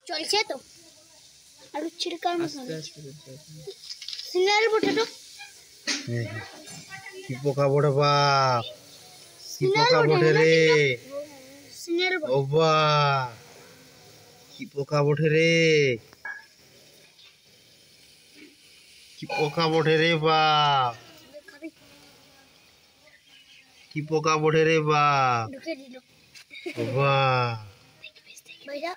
চলছে তো আলু ছিড়কার মতো সিনাল পটেটো কি পোকা বড় বাপ কি পোকা বটে রে সিনাল ও বা কি পোকা বটে রে কি পোকা বটে রে বাপ কি পোকা বটে রে বাপ ঢুকে দিল ও বা ভাইরা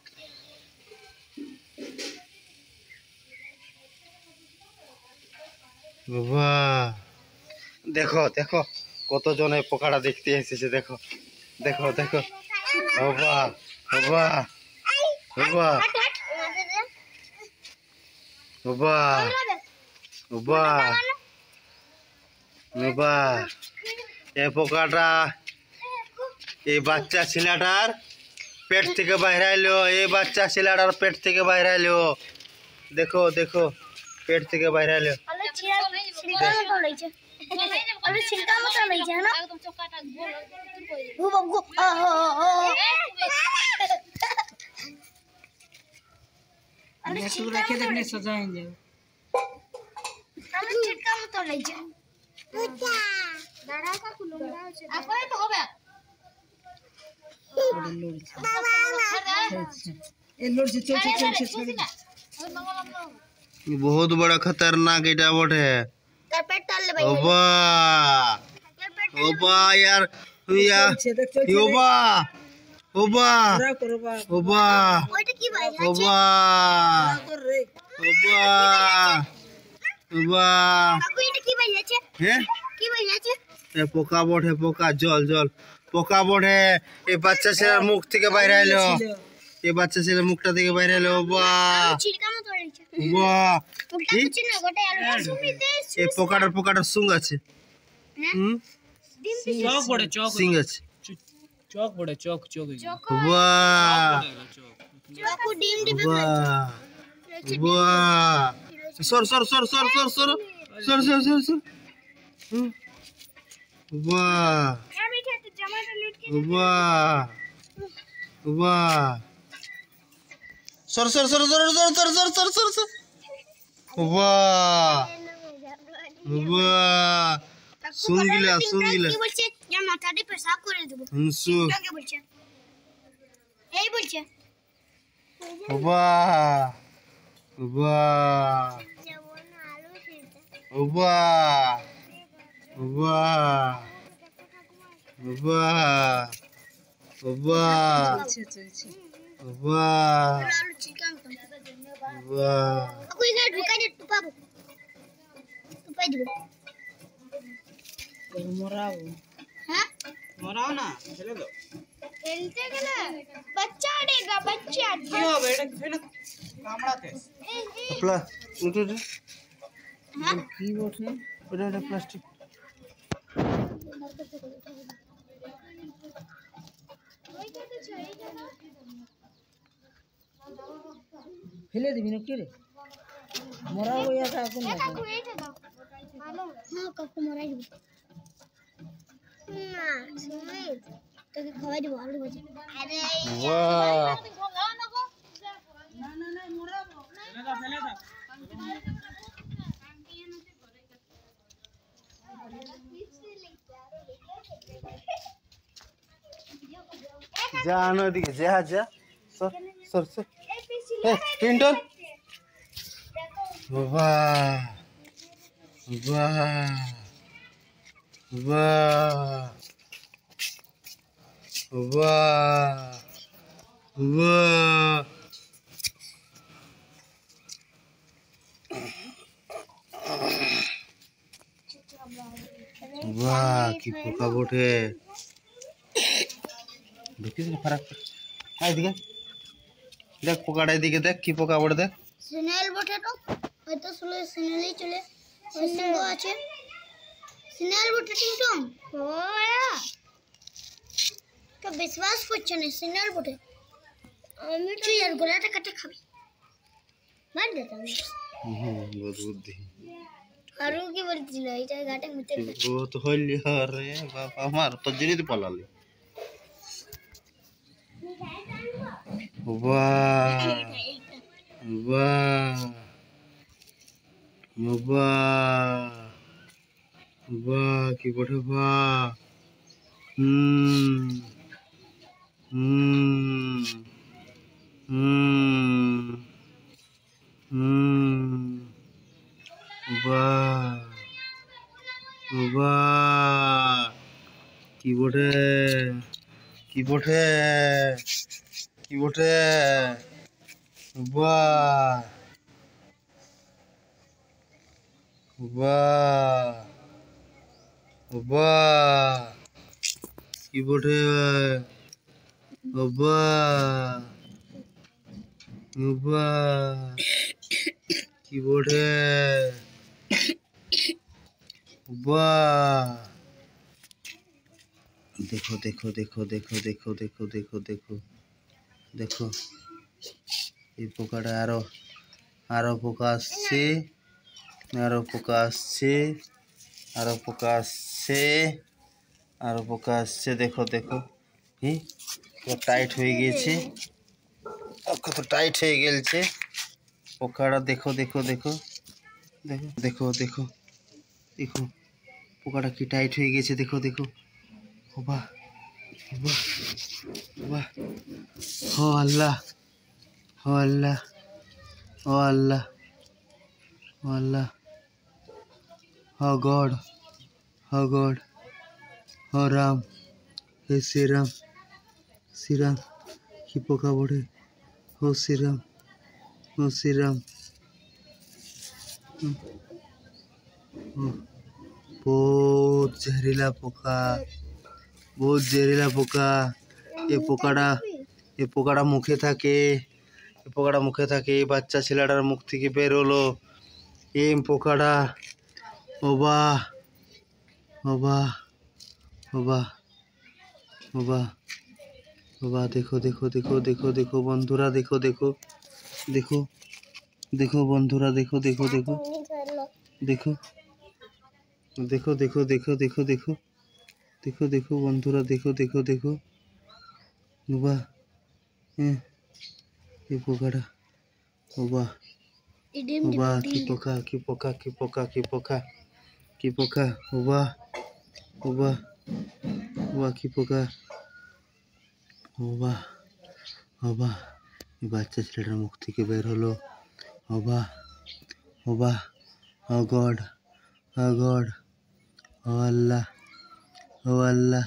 বাবা দেখো দেখো কতজন এই পোকাটা দেখতে এসেছে দেখো দেখো দেখো বাবা বাবা বাবা বাবা বাবা বাবা এই পোকাটা এই বাচ্চা ছেলেটার পেট থেকে বাইরে আইলো এই বাচ্চা ছেলেটার পেট থেকে বাইরে আইলো দেখো দেখো পেট থেকে বাইরে আইলো আলু ছিড়কার মতো লাগছে আলু ছিড়কার মতো লাগছে না একদম চোকাটা গোল ও বাবু আলু ছিড়কার रखे देखने सजाएंगे আলু ছিড়কার মতো লাগছে দাঁড়া কা কুলুমরা আছে আপনি তো হবে ये लोड से चल बहुत बड़ा खतरनाक इटा बोटे তার পেট টানলে ভাই ओबा ओबा यार ओबा ओबा ओबा ওইটা কি ভাই ओबा ओबा ओबा কাকু এটা কি ভাই আছে हैं কি ভাই আছে ए पोका बोटे पोका जल जल पोका बोटे ए बच्चा से मुख থেকে বাইরে আইলো এই বাচ্চা ছেলে মুখটা থেকে বাইরে এলো বাহ ছিড়কার মতো লাগছে বাহ ওটা কিছু না গোটা আলু সুমিতে এই পোকাটার সুং আছে হুম चौक बड़े चौक সিং আছে चौक बड़े चौक चौक বাহ কাকু ডিম দিবে বাহ বাহ সর সর সর সর সর সর সর সর সর সর হুম বাহ আমি খেতে জামাটা লটকে বাহ বাহ সর সর সর সর সর সর সর সর সর সর বাহ বাহ শুন গিলা কি বলছে যে মাথাটা পেশাব করে দেব শুনছু কাকে বলছে এই বলছে বাহ বাহ যেমন আলু ছিড়তে বাহ বাহ বাহ বাহ বাহ আলু ছিড়কার মতো বাহ কাকু এখানে ঢুকাই দে টুপাবো টুপাই দিব मराओ হ্যাঁ मराओ ना चले दो খেলতে গেলে বাচ্চা আড়েগা বাচ্চা क्यों बेटा फिर कामड़ाते প্লা উঠে হ্যাঁ की बोलते ওটা প্লাস্টিক ফেলে দিবি না কি রে মরাও ইয়া তা কোন না কাকু এইটা দাও ভালো হ্যাঁ কাকু মরাই দিব না সুমিত তোকে খাওয়াই দিব আলু ভাজি আরে বাহ ফেলে দাও যা আনো এদিকে যা যা সর সর সর এ টিন্টন বাহ বাহ বাহ বাহ বাহ বাহ কি পোকা বটে দেখিস না ফারাক এদিকে দেখ পোকাটা এদিকে দেখ কি পোকা বটে দেখ সিনেল বটে তো হয়তো শুলে সিনেলই চলে সিংহ আছে সিনেল বটে টিংটং ওয়া তো বিশ্বাস করছে না সিনেল বটে আমি তো यार গোলাটা কাটে খাবি মার দে তুমি বহুত বুদ্ধি আর কি বলছিল এটা গাটে মুতে বহুত হইলি রে বাবা আমার তো জিনিস পালালি বাহ বাহ বাহ, কি বটে কি বটে কি বটে, বাহ বাহ বাহ, কি বটে, বাহ বাহ, কি বটে, বাহ। দেখো দেখো দেখো দেখো দেখো দেখো দেখো দেখো দেখো, এই পোকাটা আরো আরো পোকা আসছে, আরো পোকা আসছে, আরো পোকা আসছে, আরো পোকা আসছে। দেখো দেখো, কত টাইট হয়ে গিয়েছে, কত টাইট হয়ে গেছে পোকাটা। দেখো দেখো দেখো দেখো দেখো দেখো দেখো, পোকাটা কি টাইট হয়ে গেছে। দেখো দেখো, বাহ বাহ বাহ, ও আল্লাহ, ও আল্লাহ, ও আল্লাহ, ও আল্লাহ, ও গড, ও গড, ও রাম, হে শ্রীরাম, শ্রীরাম, কি পোকা বটে, ও শ্রীরাম, ও শ্রীরাম, बहुत जहरीला पोका, बहुत जहरीला पोका। ये পোকাটা মুখে থাকে, এই পোকাটা মুখে থাকে। এই বাচ্চা ছেলেটার মুখ থেকে বের হলো এই পোকাটা। ও বাহ, ও বাহ, ও বাহ, ও বাহ, ও বাহ। দেখো দেখো দেখো দেখো দেখো বন্ধুরা, দেখো দেখো দেখো দেখো বন্ধুরা, দেখো দেখো দেখো দেখো দেখো দেখো দেখো দেখো দেখো দেখো দেখো বন্ধুরা, দেখো দেখো দেখো, বাহ, এই পোকাটা, ও বাহ, ও বাহ, কি পোকা, কি পোকা, কি পোকা, কি পোকা, কি পোকা, ও বাহ, ও বাহ, ও বাহ, কি পোকা, ও বাহ, ও বাহ। এই বাচ্চা ছেলেটার মুখ থেকে বের হলো, ও বাহ, ও বাহ, ও গড, ও গড, ও আল্লাহ, ও আল্লাহ।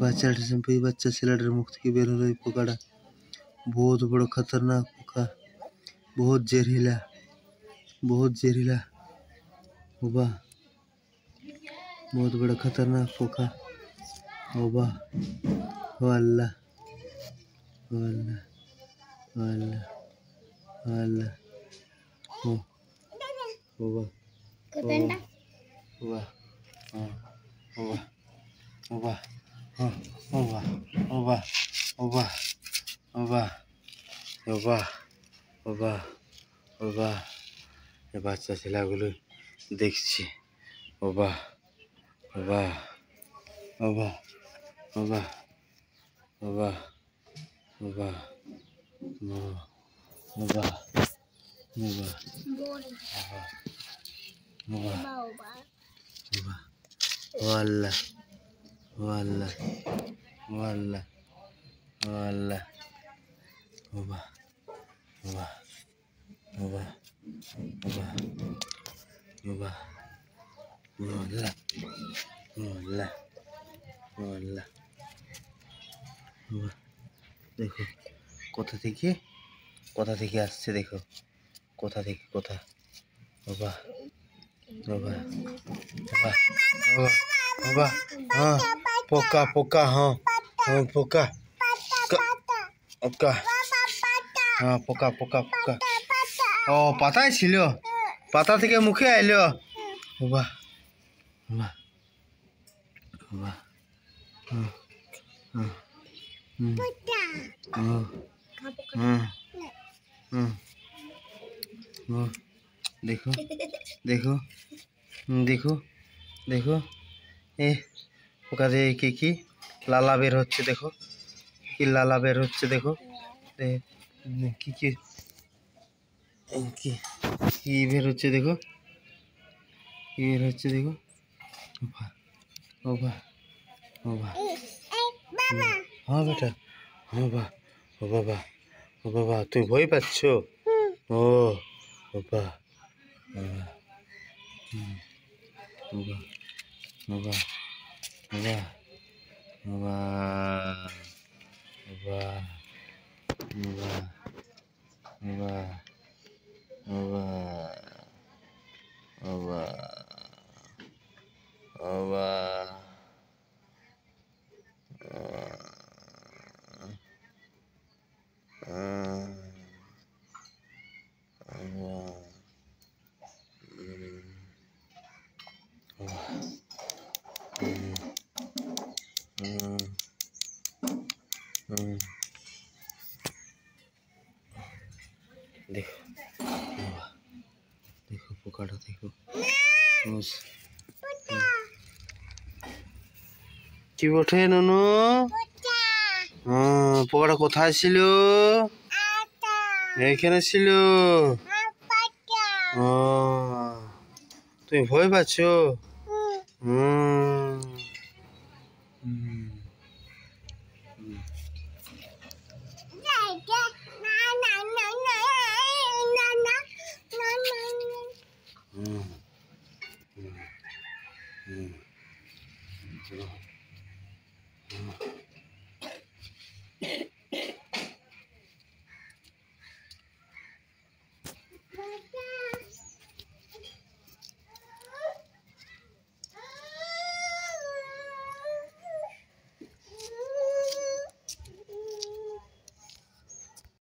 বাচ্চা ছেলেটার মুখ থেকে বের হলো এই পোকাটা। बहुत बड़ा खतरनाक पोका, बहुत जहरीला, बहुत जहरीला, वाह, बहुत बड़ा खतरनाक पोका, वाह, ओ अल्लाह, ओ अल्लाह, ओ अल्लाह, ओ अल्लाह, ओ वाह, वाह, वाह, वाह, वाह, वाह, वाह, वाह, বাহ বাহ বাহ, এই বাচ্চা ছেলেগুলো দেখছি, ও বাহ বাহ, ও বাহ, ও বাহ, ও বাহ, ও বাহ, ও বাহ, ও বাহ, ও বাহ, ও আল্লাহ, ও আল্লাহ, ও আল্লাহ, ও আল্লাহ, ও বাহ, ও বাহ, ও বাহ, ও বাহ, ও বাহ, ও আল্লাহ, ও আল্লাহ, ও আল্লাহ, ও বাহ। দেখো কোথা থেকে আসছে, দেখো কোথা থেকে, কোথা, ও বাহ, ও বাহ, ও বাহ, ও বাহ, হ্যাঁ পোকা, পোকা, হ্যাঁ হ্যাঁ পোকা, পোকা, হ্যাঁ পোকা, পোকা, পোকা, ও পাতায় ছিল, পাতা থেকে মুখে আইলো, ও বাহ, ও বাহ, ও বাহ, হুম হুম হুম, হুম হুম, ও দেখো দেখো দেখো দেখো, এ পোকা দিয়ে কি কি লালা বের হচ্ছে, দেখো কি লালা বের হচ্ছে, দেখো কি কি কি কি বের হচ্ছে, দেখো কি বের হচ্ছে, দেখো, ও বাহ, ও বাহ, ও বাহ, হ্যাঁ বেটা, ও বাহ, ও বাবা, ও বাবা তুমি ভয় পাচ্ছ? ও বাবা বাবা বাবা বাবা বাবা বাবা বাবা বাবা বাবা বাবা বাবা देखो देखो पोकाटा देखो কি বটে ননু? পোকাটা কোথায় ছিল? এইখানে ছিল। ও তুমি ভয় পাচ্ছ?